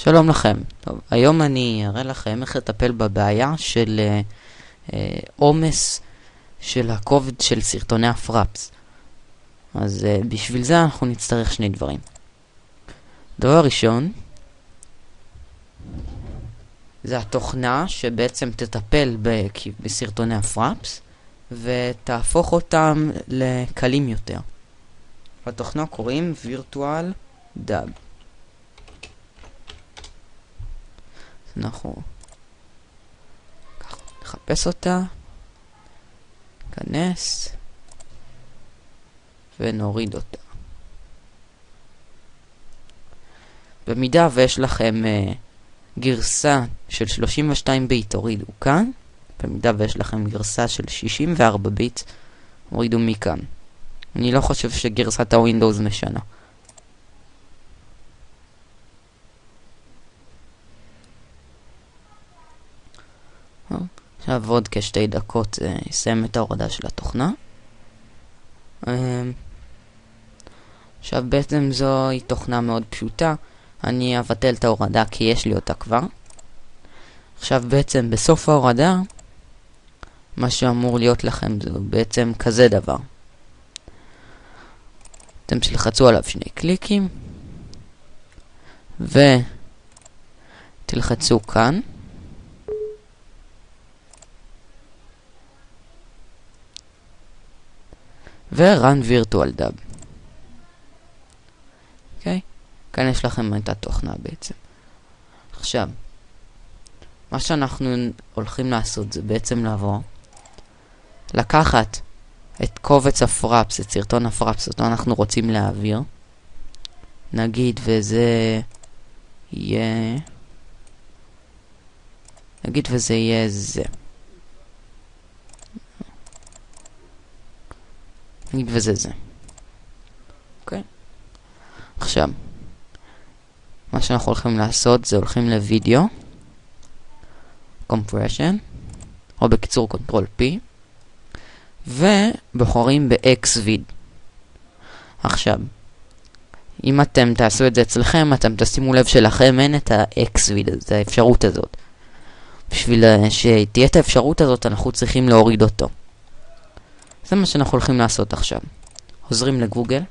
שלום לכם. טוב, היום אני אראה לכם איך לטפל בבעיה של עומס של הקובץ של סרטוני הפראפס. אז בשביל זה אנחנו נצטרך שני דברים. דבר ראשון, זה התוכנה שבעצם תטפל בסרטוני הפראפס ותהפוך אותם לקלים יותר. לתוכנה קוראים Virtual Dub. אנחנו נחפש אותה, ניכנס ונוריד אותה. במידה ויש לכם גרסה של 32 ביט, הורידו כאן. במידה ויש לכם גרסה של 64 ביט, הורידו מכאן. אני לא חושב שגרסת הווינדוס משנה. עכשיו עוד כשתי דקות יסיים את ההורדה של התוכנה. עכשיו בעצם זוהי תוכנה מאוד פשוטה. אני אבטל את ההורדה כי יש לי אותה כבר. עכשיו בעצם בסוף ההורדה מה שאמור להיות לכם זה בעצם כזה דבר. אתם תלחצו עליו שני קליקים ותלחצו כאן ו-Run Virtual Dub. אוקיי? כאן יש לכם את התוכנה בעצם. עכשיו, מה שאנחנו הולכים לעשות זה בעצם לבוא, לקחת את קובץ הפראפס, את סרטון הפראפס, אותו אנחנו רוצים להעביר. נגיד וזה יהיה זה. נגיד וזה זה. אוקיי? עכשיו, מה שאנחנו הולכים לעשות זה הולכים לוידאו, compression, או בקיצור Ctrl P, ובוחרים ב-Xvid. עכשיו, אם אתם תעשו את זה אצלכם, אתם תשימו לב שלכם אין את ה-Xvid, את האפשרות הזאת. בשביל שתהיה את האפשרות הזאת, אנחנו צריכים להוריד אותו. זה מה שאנחנו הולכים לעשות עכשיו. חוזרים לגוגל,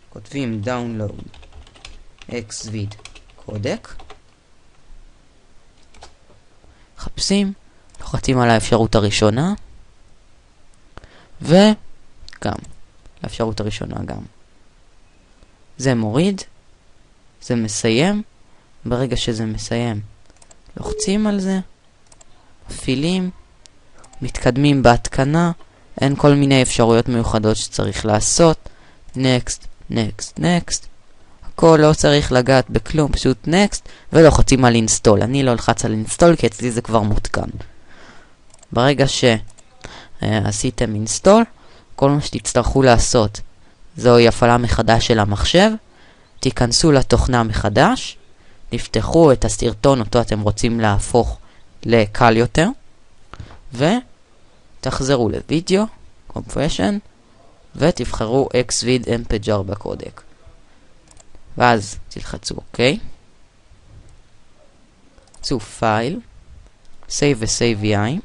כותבים download xvid codec, מחפשים, לוחצים על האפשרות הראשונה, וגם לאפשרות הראשונה גם. זה מוריד, זה מסיים, ברגע שזה מסיים, לוחצים על זה, מפעילים, מתקדמים בהתקנה, אין כל מיני אפשרויות מיוחדות שצריך לעשות. next, next, next. הכל לא צריך לגעת בכלום, פשוט next, ולוחצים על install. אני לא אלחץ על install כי אצלי זה כבר מותקן. ברגע שעשיתם install, כל מה שתצטרכו לעשות זוהי הפעלה מחדש של המחשב. תיכנסו לתוכנה מחדש, תפתחו את הסרטון אותו אתם רוצים להפוך לקל יותר, ותחזרו לוידאו, compression, ותבחרו Xvid MPEG-4 בקודק. ואז תלחצו OK. תצאו פייל, save ו-save EI,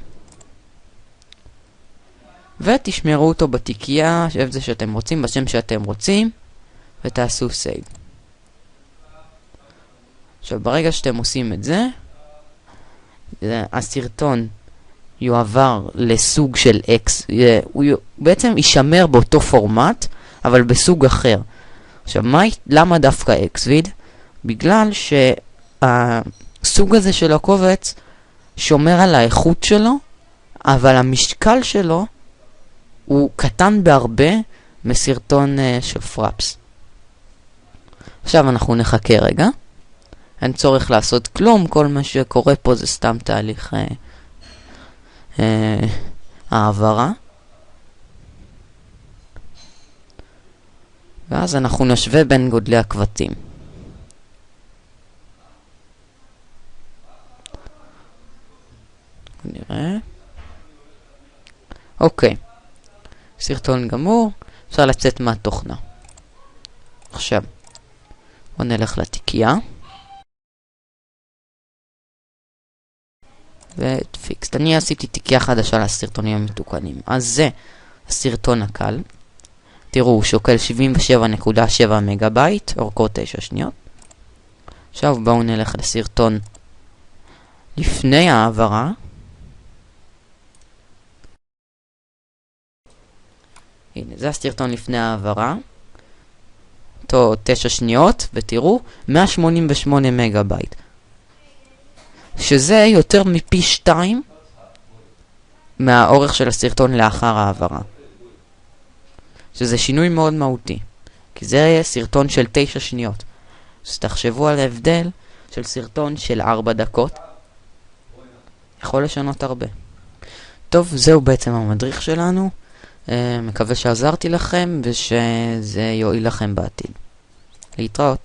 ותשמרו אותו בתיקייה, איזה שאתם רוצים, בשם שאתם רוצים, ותעשו save. עכשיו ברגע שאתם עושים את זה, הסרטון יועבר לסוג של X, הוא בעצם יישמר באותו פורמט, אבל בסוג אחר. עכשיו, למה דווקא Xvid? בגלל שהסוג הזה של הקובץ שומר על האיכות שלו, אבל המשקל שלו הוא קטן בהרבה מסרטון של פראפס. עכשיו אנחנו נחכה רגע. אין צורך לעשות כלום, כל מה שקורה פה זה סתם תהליך העברה. ואז אנחנו נשווה בין גודלי הקבצים. נראה. אוקיי. סרטון גמור. אפשר לצאת מהתוכנה. עכשיו. בואו נלך לתיקייה. ופיקסט. אני עשיתי תיקייה חדשה לסרטונים המתוקנים. אז זה הסרטון הקל. תראו, הוא שוקל 77.7 מגה בייט, אורכו 9 שניות. עכשיו בואו נלך לסרטון לפני העברה. הנה, זה הסרטון לפני העברה. 9 שניות, ותראו, 188 מגה בייט. שזה יותר מפי 2 מהאורך של הסרטון לאחר העברה. שזה שינוי מאוד מהותי. כי זה סרטון של 9 שניות. אז תחשבו על ההבדל של סרטון של 4 דקות. יכול לשנות הרבה. טוב, זהו בעצם המדריך שלנו. מקווה שעזרתי לכם ושזה יועיל לכם בעתיד. להתראות.